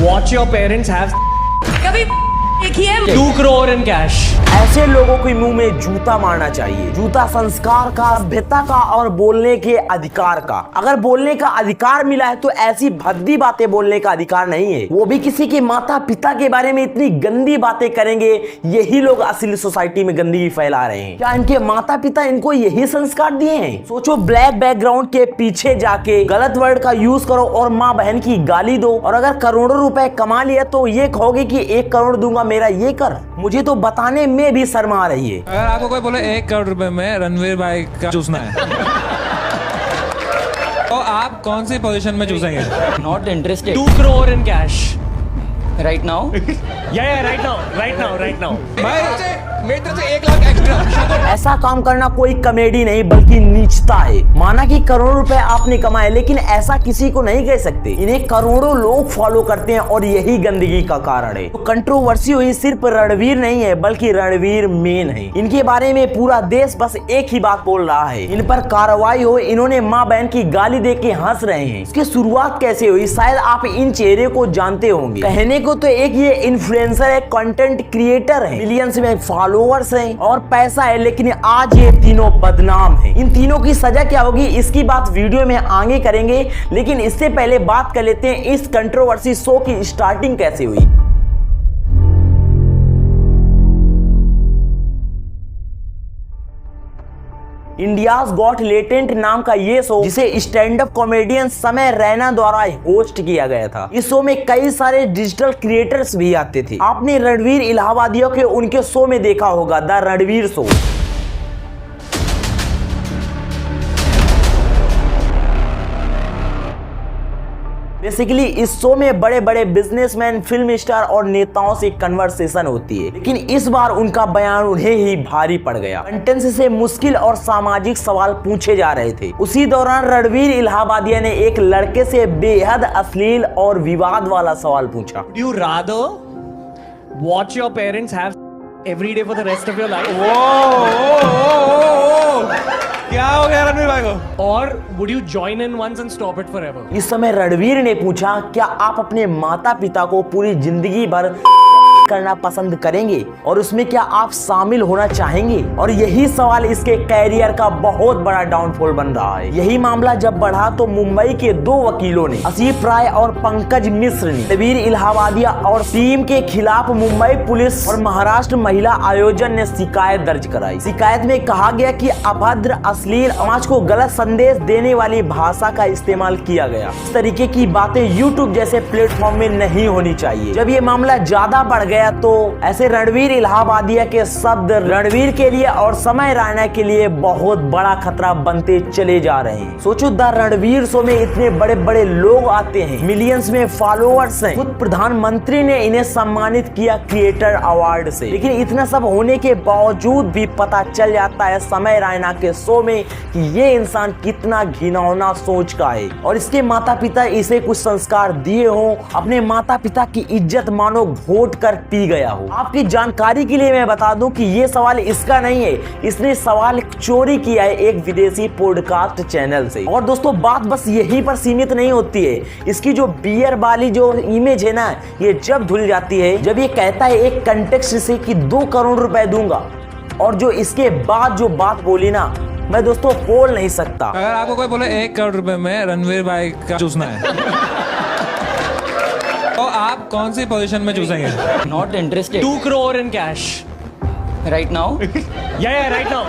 Watch your parents have कभी देखिए 2 crore in cash. ऐसे लोगों के मुंह में जूता मारना चाहिए। जूता संस्कार का, सभ्यता का और बोलने के अधिकार का। अगर बोलने का अधिकार मिला है तो ऐसी भद्दी बातें बोलने का अधिकार नहीं है, वो भी किसी के माता पिता के बारे में इतनी गंदी बातें करेंगे। यही लोग असली सोसाइटी में गंदगी फैला रहे हैं। क्या इनके माता पिता इनको यही संस्कार दिए हैं? सोचो, ब्लैक बैकग्राउंड के पीछे जाके गलत वर्ड का यूज करो और माँ बहन की गाली दो, और अगर करोड़ों रुपए कमा लिया तो ये कहोगे कि 1 करोड़ दूंगा मेरा ये कर। मुझे तो बताने में भी शर्म आ रही है। अगर आपको कोई बोले 1 करोड़ रुपए में रणवीर भाई का चूसना है तो आप कौन सी पोजीशन में चूसेंगे? Not interested 2 crore in cash. right now. Yeah, right now. मेरे तरफ से 1 लाख एक्स्ट्रा। ऐसा काम करना कोई कॉमेडी नहीं बल्कि नीचता है। माना कि करोड़ों रुपए आपने कमाए, लेकिन ऐसा किसी को नहीं कह सकते। इन्हें करोड़ों लोग फॉलो करते हैं और यही गंदगी का कारण है। तो कंट्रोवर्सी हुई सिर्फ रणवीर नहीं है बल्कि रणवीर मेन है। इनके बारे में पूरा देश बस एक ही बात बोल रहा है, इन पर कार्रवाई हो। इन्होंने माँ बहन की गाली दे के हंस रहे हैं। इसकी शुरुआत कैसे हुई शायद आप इन चेहरे को जानते होंगे। कहने को तो एक ये इन्फ्लुएंसर है, कंटेंट क्रिएटर है, मिलियंस में फॉलोअर्स हैं और पैसा है, लेकिन आज ये तीनों बदनाम हैं। इन तीनों की सजा क्या होगी इसकी बात वीडियो में आगे करेंगे, लेकिन इससे पहले बात कर लेते हैं इस कंट्रोवर्सी शो की स्टार्टिंग कैसे हुई। इंडियाज गॉट लेटेंट नाम का ये शो, जिसे स्टैंड अप कॉमेडियन समय रैना द्वारा होस्ट किया गया था। इस शो में कई सारे डिजिटल क्रिएटर्स भी आते थे। आपने रणवीर इलाहाबादियों के उनके शो में देखा होगा, द रणवीर शो। बेसिकली इस शो में बड़े बड़े बिजनेसमैन, फिल्म स्टार और नेताओं से कन्वर्सेशन होती है, लेकिन इस बार उनका बयान उन्हें ही भारी पड़ गया। कंटेंट से मुश्किल और सामाजिक सवाल पूछे जा रहे थे। उसी दौरान रणवीर इलाहाबादिया ने एक लड़के से बेहद अश्लील और विवाद वाला सवाल पूछा। Would you rather watch your parents have every day for the rest of your life? क्या हो गया रणवीर भाई को? Or would you join in once and stop it forever? इस समय रणवीर ने पूछा, क्या आप अपने माता पिता को पूरी जिंदगी भर करना पसंद करेंगे और उसमें क्या आप शामिल होना चाहेंगे? और यही सवाल इसके कैरियर का बहुत बड़ा डाउनफॉल बन रहा है। यही मामला जब बढ़ा तो मुंबई के 2 वकीलों ने, आसिफ राय और पंकज मिश्र ने, रणवीर इलाहाबादिया और टीम के खिलाफ मुंबई पुलिस और महाराष्ट्र महिला आयोजन ने शिकायत दर्ज कराई। शिकायत में कहा गया कि अभद्र, अश्लील, समाज को गलत संदेश देने वाली भाषा का इस्तेमाल किया गया। इस तरीके की बातें यूट्यूब जैसे प्लेटफॉर्म में नहीं होनी चाहिए। जब ये मामला ज्यादा बढ़ गया तो ऐसे रणवीर इलाहाबादिया के शब्द रणवीर के लिए और समय रैना के लिए बहुत बड़ा खतरा बनते चले जा रहे हैं। सोचो, द रणवीर शो में इतने बड़े बड़े लोग आते हैं, मिलियंस में फॉलोअर्स हैं, खुद प्रधानमंत्री ने इन्हें सम्मानित किया क्रिएटर अवार्ड से, लेकिन इतना सब होने के बावजूद भी पता चल जाता है समय रैना के शो में कि ये इंसान कितना घिनौना सोच का है और इसके माता पिता इसे कुछ संस्कार दिए हों। अपने माता पिता की इज्जत मानो घोट कर पी गया हो। आपकी जानकारी के लिए मैं बता दूं कि ये सवाल इसका नहीं है, इसने सवाल चोरी किया है एक विदेशी पॉडकास्ट चैनल से। और दोस्तों, बात बस यहीं पर सीमित नहीं होती है। इसकी जो बियर वाली जो इमेज है ना, ये जब धुल जाती है जब ये कहता है एक कंटेक्स्ट से कि 2 करोड़ रुपए दूंगा, और जो इसके बाद जो बात बोली ना, मैं दोस्तों बोल नहीं सकता। अगर आपको कोई बोले 1 करोड़ रुपए में रणवीर भाई का चूसना है तो आप कौन सी पोजीशन में चूसेंगे? Not interested 2 crore in cash. right now. Yeah, right now.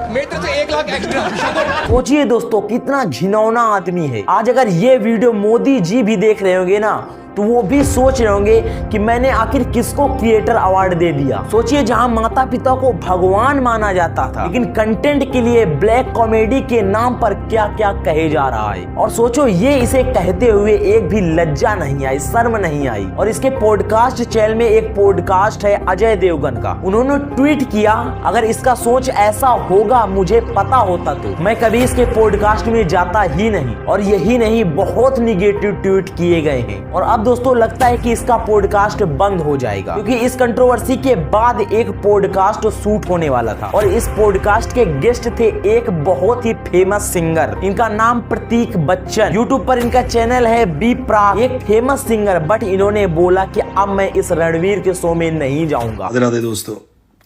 मेरे तरफ से 1 लाख एक्स्ट्रा। सोचिए दोस्तों, कितना घिनौना आदमी है। आज अगर ये वीडियो मोदी जी भी देख रहे होंगे ना, तो वो भी सोच रहे होंगे कि मैंने आखिर किसको क्रिएटर अवार्ड दे दिया। सोचिए, जहां माता पिता को भगवान माना जाता था, लेकिन कंटेंट के लिए ब्लैक कॉमेडी के नाम पर क्या क्या कहे जा रहा है। और सोचो, ये इसे कहते हुए एक भी लज्जा नहीं आई, शर्म नहीं आई। और इसके पॉडकास्ट चैनल में एक पॉडकास्ट है अजय देवगन का, उन्होंने ट्वीट किया, अगर इसका सोच ऐसा होगा मुझे पता होता तो मैं कभी इसके पॉडकास्ट में जाता ही नहीं। और यही नहीं, बहुत निगेटिव ट्वीट किए गए हैं। और अब दोस्तों लगता है कि इसका पॉडकास्ट बंद हो जाएगा, क्योंकि इस कंट्रोवर्सी के बाद एक पॉडकास्ट शूट होने वाला था और इस पॉडकास्ट के गेस्ट थे एक बहुत ही फेमस सिंगर सिंगर, इनका नाम प्रतीक बच्चन। यूट्यूब पर इनका चैनल है बी प्राक, एक फेमस सिंगर, बट इन्होंने बोला कि अब मैं इस रणवीर के शो में नहीं जाऊंगा। राधे राधे दोस्तों,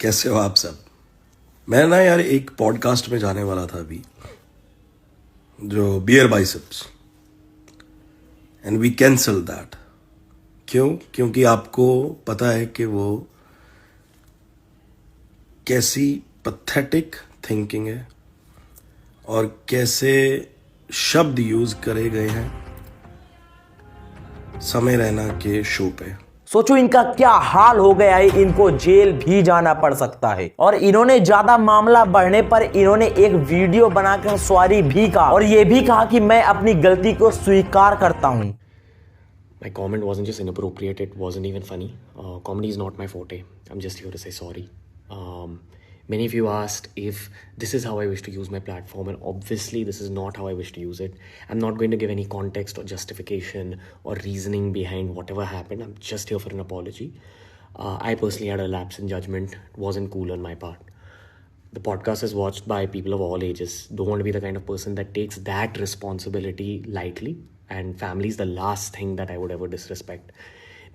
कैसे हो आप सब। मैं ना यार एक पॉडकास्ट में जाने वाला था अभी, जो BeerBiceps, and we cancel that. क्यों? क्योंकि आपको पता है कि वो कैसी पैथेटिक थिंकिंग है और कैसे शब्द यूज करे गए हैं समय रैना के शो पे। सोचो इनका क्या हाल हो गया है, इनको जेल भी जाना पड़ सकता है। और इन्होंने ज्यादा मामला बढ़ने पर इन्होंने एक वीडियो बनाकर सॉरी भी कहा और ये भी कहा कि मैं अपनी गलती को स्वीकार करता हूं। My comment wasn't just inappropriate, it wasn't even funny. Comedy is not my forte. I'm just here to say sorry. Many of you asked if this is how I wish to use my platform, and obviously this is not how I wish to use it. I'm not going to give any context or justification or reasoning behind whatever happened. I'm just here for an apology. I personally had a lapse in judgment. It wasn't cool on my part. The podcast is watched by people of all ages. Don't want to be the kind of person that takes that responsibility lightly. And family is the last thing that I would ever disrespect.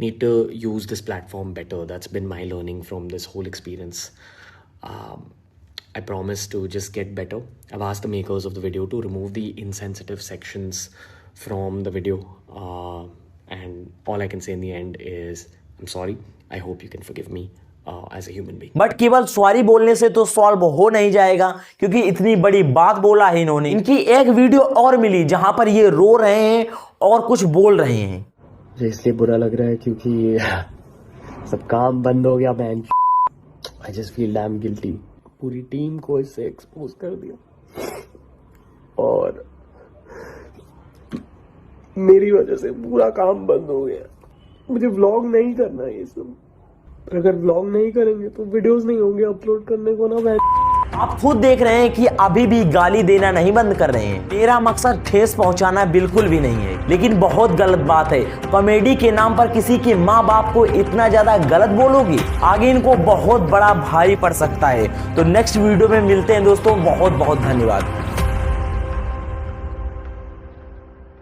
Need to use this platform better. That's been my learning from this whole experience. I promise to just get better. I've asked the makers of the video to remove the insensitive sections from the video. And all I can say in the end is, I'm sorry. I hope you can forgive me as a human being. But केवल sorry बोलने से तो solve हो नहीं जाएगा, क्योंकि इतनी बड़ी बात बोला है इन्होंने। इनकी एक वीडियो और मिली जहां पर ये रो रहे हैं और कुछ बोल रहे हैं। मुझे इसलिए बुरा लग रहा है क्योंकि सब काम बंद हो गया। Man I just feel dam guilty. पूरी टीम को इससे एक्सपोज कर दिया और मेरी वजह से पूरा काम बंद हो गया। मुझे व्लॉग नहीं करना है ये सब। अगर व्लॉग नहीं करेंगे तो वीडियोस नहीं होंगे अपलोड करने को ना। मैं आप खुद देख रहे हैं कि अभी भी गाली देना नहीं बंद कर रहे हैं। मेरा मकसद ठेस पहुंचाना बिल्कुल भी नहीं है, लेकिन बहुत गलत बात है। कॉमेडी के नाम पर किसी के माँ बाप को इतना ज्यादा गलत बोलोगी, आगे इनको बहुत बड़ा भारी पड़ सकता है। तो नेक्स्ट वीडियो में मिलते हैं दोस्तों। बहुत बहुत धन्यवाद।